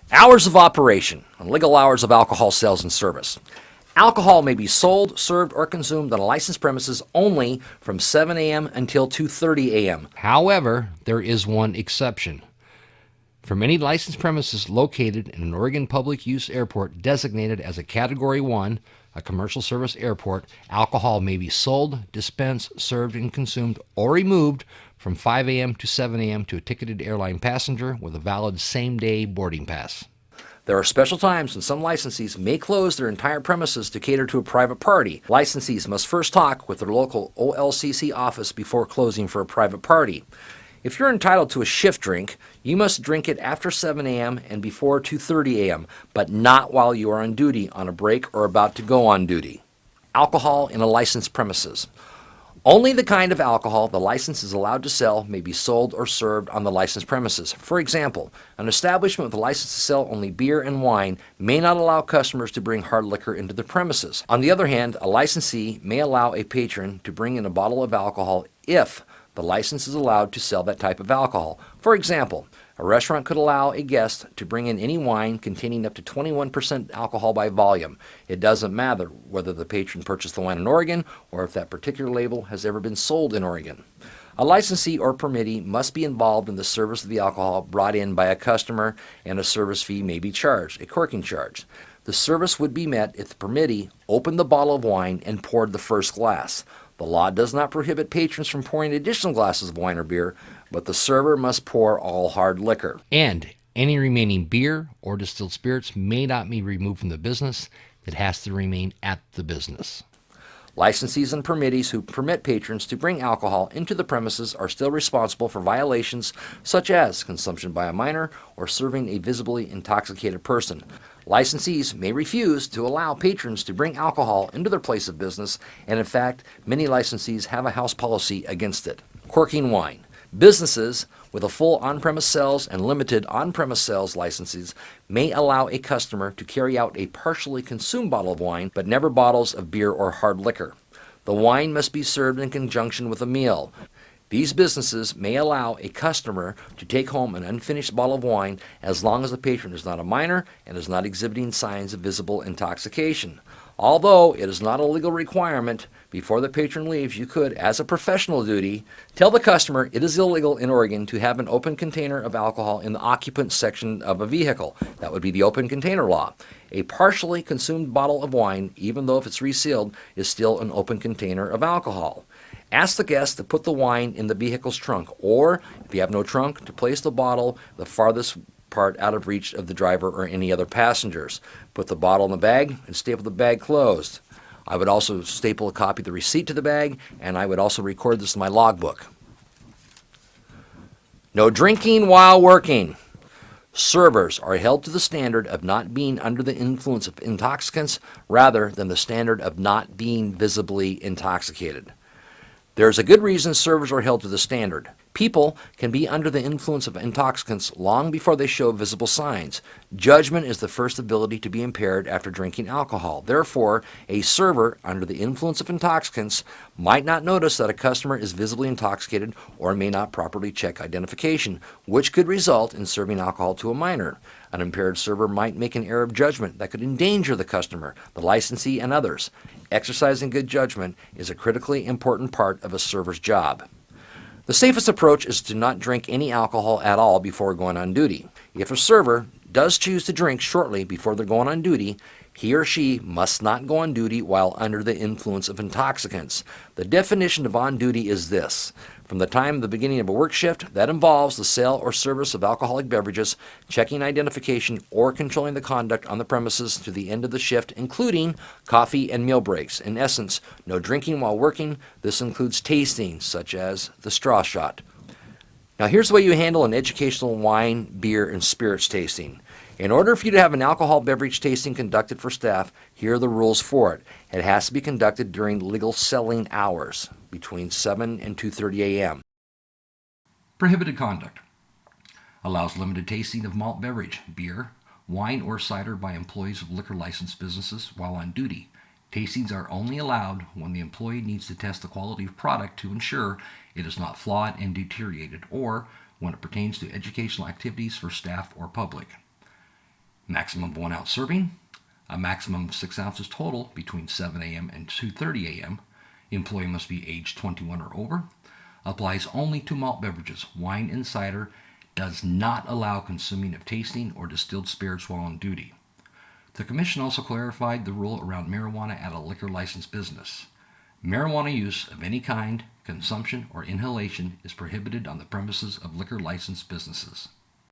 Hours of operation and legal hours of alcohol sales and service. Alcohol may be sold, served, or consumed on a licensed premises only from 7 a.m. until 2:30 a.m. However, there is one exception. For many licensed premises located in an Oregon public use airport designated as a Category 1, a commercial service airport, alcohol may be sold, dispensed, served, and consumed or removed from 5 a.m. to 7 a.m. to a ticketed airline passenger with a valid same-day boarding pass. There are special times when some licensees may close their entire premises to cater to a private party. Licensees must first talk with their local OLCC office before closing for a private party. If you're entitled to a shift drink, you must drink it after 7 a.m. and before 2:30 a.m., but not while you are on duty, on a break, or about to go on duty. Alcohol in a licensed premises. Only the kind of alcohol the license is allowed to sell may be sold or served on the licensed premises. For example, an establishment with a license to sell only beer and wine may not allow customers to bring hard liquor into the premises. On the other hand, a licensee may allow a patron to bring in a bottle of alcohol if the license is allowed to sell that type of alcohol. For example, a restaurant could allow a guest to bring in any wine containing up to 21% alcohol by volume. It doesn't matter whether the patron purchased the wine in Oregon or if that particular label has ever been sold in Oregon. A licensee or permittee must be involved in the service of the alcohol brought in by a customer, and a service fee may be charged, a corking charge. The service would be met if the permittee opened the bottle of wine and poured the first glass. The law does not prohibit patrons from pouring additional glasses of wine or beer, but the server must pour all hard liquor. And any remaining beer or distilled spirits may not be removed from the business. It has to remain at the business. Licensees and permittees who permit patrons to bring alcohol into the premises are still responsible for violations such as consumption by a minor or serving a visibly intoxicated person. Licensees may refuse to allow patrons to bring alcohol into their place of business, and in fact, many licensees have a house policy against it. Corking wine. Businesses with a full on-premise sales and limited on-premise sales licenses may allow a customer to carry out a partially consumed bottle of wine, but never bottles of beer or hard liquor. The wine must be served in conjunction with a meal. These businesses may allow a customer to take home an unfinished bottle of wine as long as the patron is not a minor and is not exhibiting signs of visible intoxication. Although it is not a legal requirement, before the patron leaves, you could, as a professional duty, tell the customer it is illegal in Oregon to have an open container of alcohol in the occupant section of a vehicle. That would be the open container law. A partially consumed bottle of wine, even though if it's resealed, is still an open container of alcohol. Ask the guest to put the wine in the vehicle's trunk, or, if you have no trunk, to place the bottle the farthest part out of reach of the driver or any other passengers. Put the bottle in the bag and staple the bag closed. I would also staple a copy of the receipt to the bag, and I would also record this in my logbook. No drinking while working. Servers are held to the standard of not being under the influence of intoxicants rather than the standard of not being visibly intoxicated. There's a good reason servers are held to the standard. People can be under the influence of intoxicants long before they show visible signs. Judgment is the first ability to be impaired after drinking alcohol. Therefore, a server under the influence of intoxicants might not notice that a customer is visibly intoxicated or may not properly check identification, which could result in serving alcohol to a minor. An impaired server might make an error of judgment that could endanger the customer, the licensee, and others. Exercising good judgment is a critically important part of a server's job. The safest approach is to not drink any alcohol at all before going on duty. If a server does choose to drink shortly before they're going on duty, he or she must not go on duty while under the influence of intoxicants. The definition of on duty is this: from the time of the beginning of a work shift that involves the sale or service of alcoholic beverages, checking identification, or controlling the conduct on the premises to the end of the shift, including coffee and meal breaks. In essence, no drinking while working. This includes tasting, such as the straw shot. Now here's the way you handle an educational wine, beer, and spirits tasting. In order for you to have an alcohol beverage tasting conducted for staff, here are the rules for it. It has to be conducted during legal selling hours, between 7 and 2:30 a.m. Prohibited conduct. Allows limited tasting of malt beverage, beer, wine, or cider by employees of liquor license businesses while on duty. Tastings are only allowed when the employee needs to test the quality of product to ensure it is not flawed and deteriorated, or when it pertains to educational activities for staff or public. Maximum of 1 ounce serving. A maximum of 6 ounces total between 7 a.m. and 2:30 a.m. Employee must be age 21 or over. Applies only to malt beverages. Wine and cider does not allow consuming of tasting or distilled spirits while on duty. The Commission also clarified the rule around marijuana at a liquor license business. Marijuana use of any kind, consumption, or inhalation is prohibited on the premises of liquor license businesses.